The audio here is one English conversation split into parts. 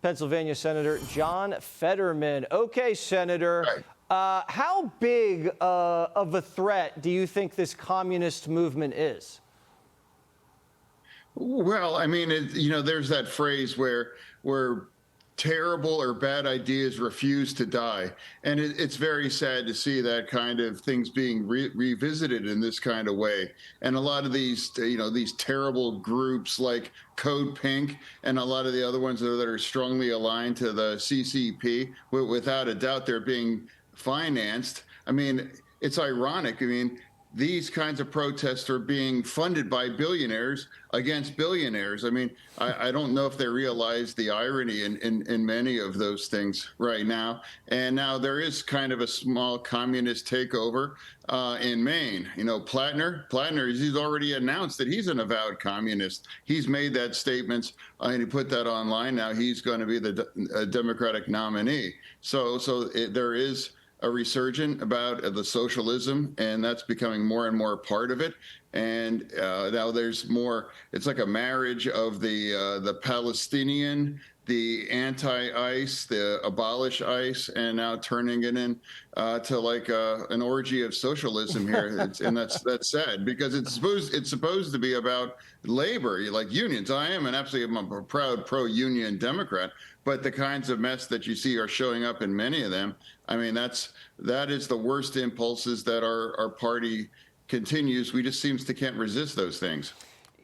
Pennsylvania Senator John Fetterman. Okay, Senator, how big of a threat do you think this communist movement is? Well, I mean, there's that phrase where terrible or bad ideas refuse to die, and it's very sad to see that kind of things being revisited in this kind of way. And a lot of these, these terrible groups like Code Pink and a lot of the other ones that are strongly aligned to the CCP, without a doubt, they're being financed. I mean, it's ironic. I mean, these kinds of protests are being funded by billionaires against billionaires. I mean, I don't know if they realize the irony in many of those things right now. And now there is kind of a small communist takeover in Maine. You know, Plattner, he's already announced that he's an avowed communist. He's made that statement and he put that online. Now he's going to be the Democratic nominee. So there is a resurgence about the socialism, and that's becoming more and more part of it. And now there's more. It's like a marriage of the Palestinian, the anti-ICE, the abolish ICE, and now turning it in to like an orgy of socialism here. And that's sad, because it's supposed to be about labor, like unions. I'm a proud pro-union Democrat, but the kinds of mess that you see are showing up in many of them. I mean, that is the worst impulses that our party continues. We just seems to can't resist those things.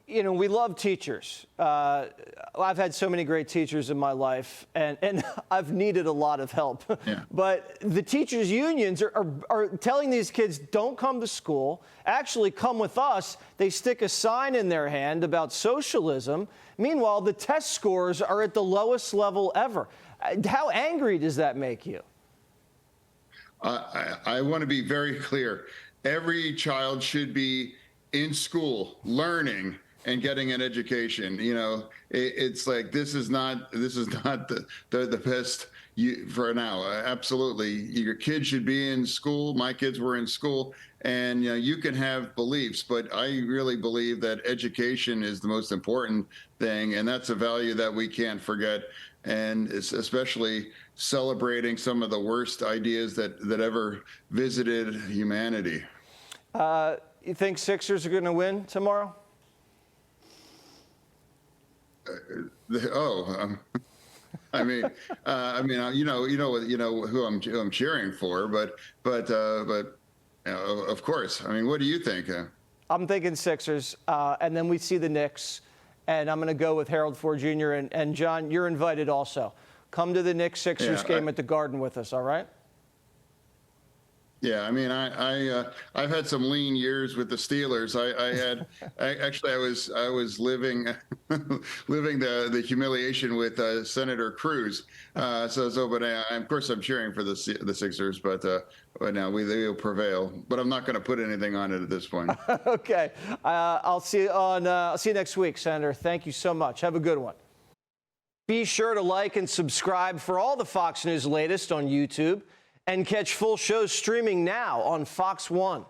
You know, we love teachers. I've had so many great teachers in my life, and I've needed a lot of help. Yeah. But the teachers' unions are telling these kids, don't come to school, actually come with us. They stick a sign in their hand about socialism. Meanwhile, the test scores are at the lowest level ever. How angry does that make you? I want to be very clear. Every child should be in school, learning and getting an education. You know, it's like this is not the best for now. Absolutely, your kids should be in school. My kids were in school, and you can have beliefs, but I really believe that education is the most important thing, and that's a value that we can't forget. And it's especially celebrating some of the worst ideas that ever visited humanity. You think Sixers are going to win tomorrow? I mean, who I'm cheering for, but of course. I mean, what do you think? I'm thinking Sixers, and then we see the Knicks, and I'm going to go with Harold Ford Jr. And John, you're invited also. Come to the Knicks-Sixers game at the Garden with us, all right? Yeah, I mean, I've had some lean years with the Steelers. I was living the humiliation with Senator Cruz. But of course I'm cheering for the Sixers, but now they will prevail. But I'm not going to put anything on it at this point. Okay, I'll see you next week, Senator. Thank you so much. Have a good one. Be sure to like and subscribe for all the Fox News latest on YouTube. And catch full shows streaming now on Fox One.